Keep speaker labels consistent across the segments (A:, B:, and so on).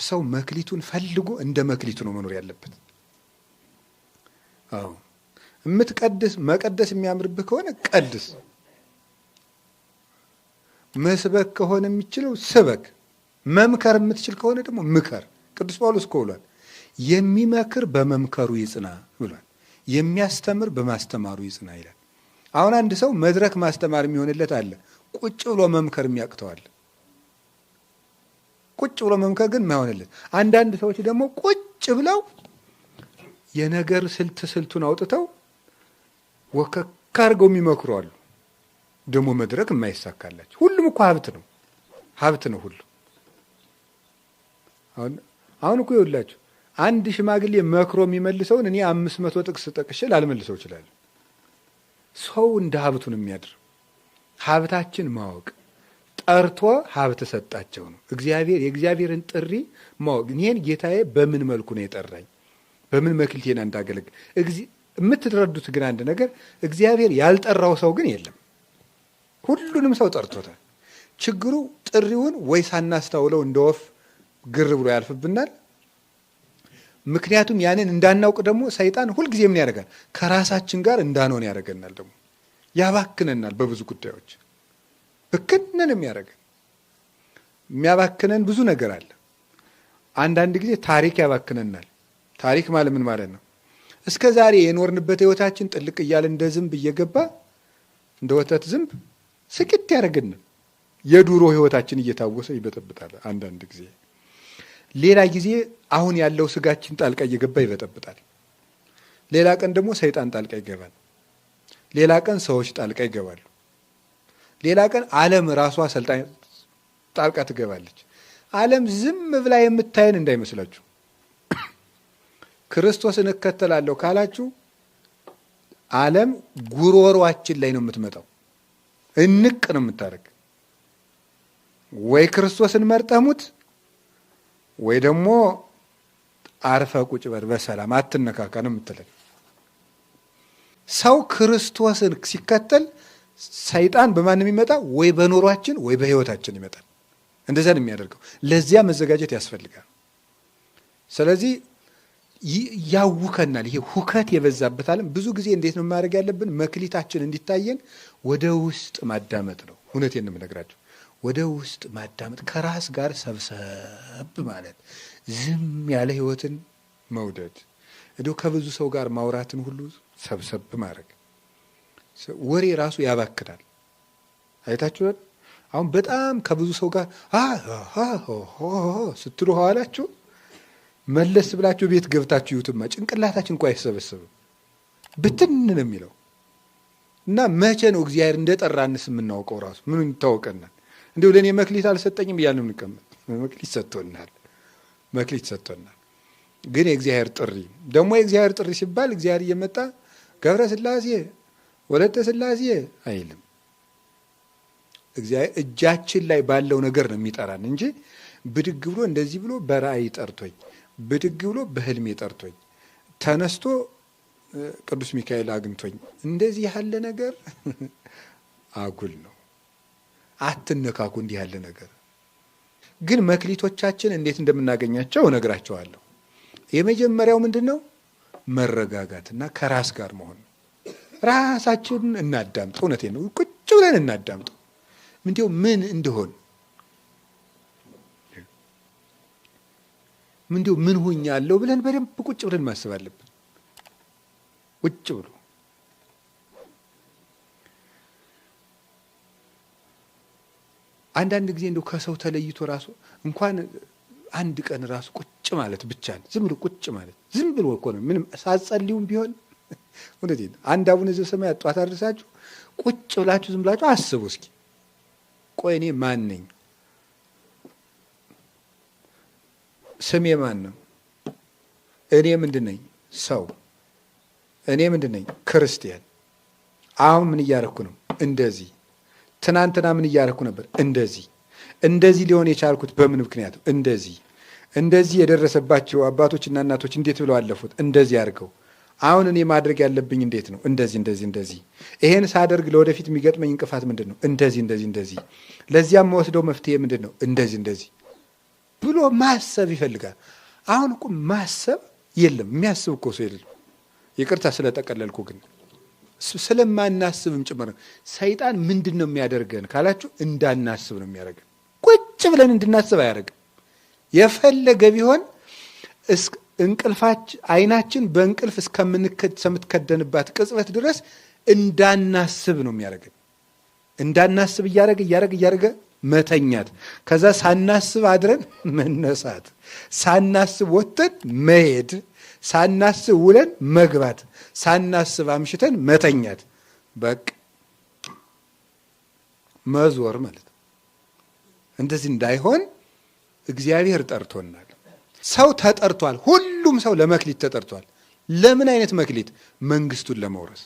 A: ሰው መክሊቱን ፈልጎ እንደ መክሊቱ ነው መኖር ያለበት። አዎ መቀደስ የሚያምርብህ ከሆነ ቀድስ። መስበክ ከሆነ የሚችለው ስበክ። መምከር የምትችል ከሆነ ደግሞ ምከር። ቅዱስ ጳውሎስ እኮ ብሏል፣ የሚመክር በመምከሩ ይጽና ብሏል። የሚያስተምር በማስተማሩ ይጽና ይላል። አሁን አንድ ሰው መድረክ ማስተማር የሚሆንለት አለ፣ ቁጭ ብሎ መምከር የሚያቅተዋል። ቁጭ ብሎ መምከር ግን የማይሆንለት። አንዳንድ ሰዎች ደግሞ ቁጭ ብለው የነገር ስልቱን አውጥተው ወከክ አድርገው የሚመክሩ አሉ። ደግሞ መድረክ የማይሳካላቸው። ሁሉም እኮ ሀብት ነው ሁሉ። አሁን እኮ ይኸውላችሁ አንድ ሽማግሌ መክሮ የሚመልሰውን እኔ 500 ጥቅስ ጠቅሼ ላልመልሰው እችላለሁ። ሰው እንደ ሀብቱ ነው የሚያድር። ሀብታችን ማወቅ ጠርቶ ሀብት ሰጣቸው ነው። የእግዚአብሔርን ጥሪ ማወቅ። እኔን ጌታዬ በምን መልኩ ነው የጠራኝ፣ በምን መክሊቴና እንዳገለግል የምትረዱት ግን አንድ ነገር፣ እግዚአብሔር ያልጠራው ሰው ግን የለም። ሁሉንም ሰው ጠርቶታል። ችግሩ ጥሪውን ወይ ሳናስተውለው እንደ ወፍ ግር ብሎ ያልፍብናል። ምክንያቱም ያንን እንዳናውቅ ደግሞ ሰይጣን ሁልጊዜ ምን ያደርጋል? ከራሳችን ጋር እንዳንሆን ያደርገናል። ደግሞ ያባክነናል። በብዙ ጉዳዮች ብክነን የሚያባክነን ብዙ ነገር አለ። አንዳንድ ጊዜ ታሪክ ያባክነናል። ታሪክ ማለት ምን ማለት ነው? እስከ ዛሬ የኖርንበት ህይወታችን ጥልቅ እያለ እንደ ዝንብ እየገባ እንደ ወተት ዝንብ ስቅት ያደርገናል። የዱሮ ህይወታችን እየታወሰ ይበጠብጣል አንዳንድ ጊዜ። ሌላ ጊዜ አሁን ያለው ስጋችን ጣልቃ እየገባ ይበጠብጣል። ሌላ ቀን ደግሞ ሰይጣን ጣልቃ ይገባል። ሌላ ቀን ሰዎች ጣልቃ ይገባሉ። ሌላ ቀን ዓለም ራሷ ሰልጣኝ ጣልቃ ትገባለች። ዓለም ዝም ብላ የምታየን እንዳይመስላችሁ። ክርስቶስን እከተላለሁ ካላችሁ ዓለም ጉሮሯችን ላይ ነው የምትመጣው። እንቅ ነው የምታደርግ። ወይ ክርስቶስን መርጠሙት ወይ ደግሞ አርፈ ቁጭ በር በሰላም አትነካካ ነው የምትለን። ሰው ክርስቶስን ሲከተል ሰይጣን በማንም ይመጣ? ወይ በኖሯችን ወይ በህይወታችን ይመጣል። እንደዛ ነው የሚያደርገው። ለዚያ መዘጋጀት ያስፈልጋል። ስለዚህ ያውከናል። ይሄ ሁከት የበዛበት ዓለም ብዙ ጊዜ እንዴት ነው ማድረግ ያለብን? መክሊታችን እንዲታየን ወደ ውስጥ ማዳመጥ ነው። እውነቴን ነው የምነግራቸው። ወደ ውስጥ ማዳመጥ፣ ከራስ ጋር ሰብሰብ ማለት፣ ዝም ያለ ህይወትን መውደድ፣ እንደው ከብዙ ሰው ጋር ማውራትን ሁሉ ሰብሰብ ማድረግ። ወሬ ራሱ ያባክናል። አይታችኋል? አሁን በጣም ከብዙ ሰው ጋር ስትሉ ኋላችሁ መለስ ብላችሁ ቤት ገብታችሁ ይዩትማ ጭንቅላታችን እንኳ አይሰበሰብም፣ ብትን ነው የሚለው። እና መቼ ነው እግዚአብሔር እንደጠራንስ የምናውቀው? ራሱ ምን ይታወቀናል? እንዲሁ ለእኔ መክሊት አልሰጠኝም እያልን እንቀመጥ። መክሊት ሰጥቶናል። ግን የእግዚአብሔር ጥሪ ደግሞ የእግዚአብሔር ጥሪ ሲባል እግዚአብሔር እየመጣ ገብረ ሥላሴ ወለተ ሥላሴ አይልም። እግዚአብሔር እጃችን ላይ ባለው ነገር ነው የሚጠራን እንጂ ብድግ ብሎ እንደዚህ ብሎ በራእይ ጠርቶኝ፣ ብድግ ብሎ በህልሜ ጠርቶኝ፣ ተነስቶ ቅዱስ ሚካኤል አግኝቶኝ እንደዚህ ያለ ነገር አጉል ነው። አትነካኩ እንዲህ ያለ ነገር። ግን መክሊቶቻችን እንዴት እንደምናገኛቸው እነግራቸዋለሁ። የመጀመሪያው ምንድነው? መረጋጋትና ከራስ ጋር መሆን። ራሳችንን እናዳምጠው። እውነቴን ነው። ቁጭ ብለን እናዳምጠው። እንዲያው ምን እንደሆን እንዲያው ምን ሆኛለሁ ብለን በደንብ ቁጭ ብለን ማሰብ አለብን። ቁጭ ብሎ አንዳንድ ጊዜ እንደው ከሰው ተለይቶ ራሱ እንኳን አንድ ቀን ራሱ ቁጭ ማለት ብቻ ነው። ዝም ብሎ ቁጭ ማለት ዝም ብሎ እኮ ነው። ምንም ሳትጸልዩም ቢሆን እውነቴን አንድ አቡነ ዘበሰማያት ጧት አድርሳችሁ ቁጭ ብላችሁ ዝም ብላችሁ አስቡ እስኪ። ቆይ እኔ ማን ነኝ? ስሜ ማን ነው? እኔ ምንድን ነኝ? ሰው። እኔ ምንድን ነኝ? ክርስቲያን። አሁን ምን እያደረኩ ነው? እንደዚህ። ትናንትና ምን እያደረኩ ነበር? እንደዚህ። እንደዚህ ሊሆን የቻልኩት በምን ምክንያት? እንደዚህ የደረሰባቸው አባቶችና እናቶች እንዴት ብለው አለፉት? እንደዚህ አድርገው። አሁን እኔ ማድረግ ያለብኝ እንዴት ነው? እንደዚህ። ይሄን ሳደርግ ለወደፊት የሚገጥመኝ እንቅፋት ምንድን ነው? እንደዚህ። ለዚያም መወስደው መፍትሄ ምንድን ነው? እንደዚህ። ብሎ ማሰብ ይፈልጋል። አሁን እኮ ማሰብ የለም፣ የሚያስብ እኮ ሰው የለም። ይቅርታ ስለጠቀለልኩ፣ ግን ስለማናስብም ጭምር ሰይጣን ምንድን ነው የሚያደርገን ካላችሁ እንዳናስብ ነው የሚያደርገን። ቁጭ ብለን እንድናስብ አያደርግም። የፈለገ ቢሆን አይናችን በእንቅልፍ እስከምትከደንባት ቅጽበት ድረስ እንዳናስብ ነው የሚያደርገን። እንዳናስብ እያደረገ መተኛት፣ ከዛ ሳናስብ አድረን መነሳት፣ ሳናስብ ወጥተን መሄድ፣ ሳናስብ ውለን መግባት፣ ሳናስብ አምሽተን መተኛት፣ በቃ መዞር ማለት ነው። እንደዚህ እንዳይሆን እግዚአብሔር ጠርቶናል። ሰው ተጠርቷል። ሁሉም ሰው ለመክሊት ተጠርቷል። ለምን አይነት መክሊት? መንግስቱን ለመውረስ።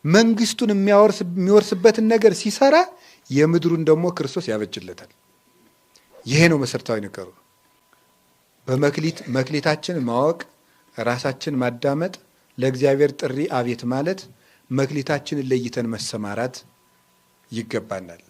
A: መንግስቱን የሚወርስበትን ነገር ሲሰራ የምድሩን ደግሞ ክርስቶስ ያበጅለታል። ይሄ ነው መሰረታዊ ነገሩ። መክሊታችን ማወቅ፣ ራሳችን ማዳመጥ፣ ለእግዚአብሔር ጥሪ አቤት ማለት፣ መክሊታችንን ለይተን መሰማራት ይገባናል።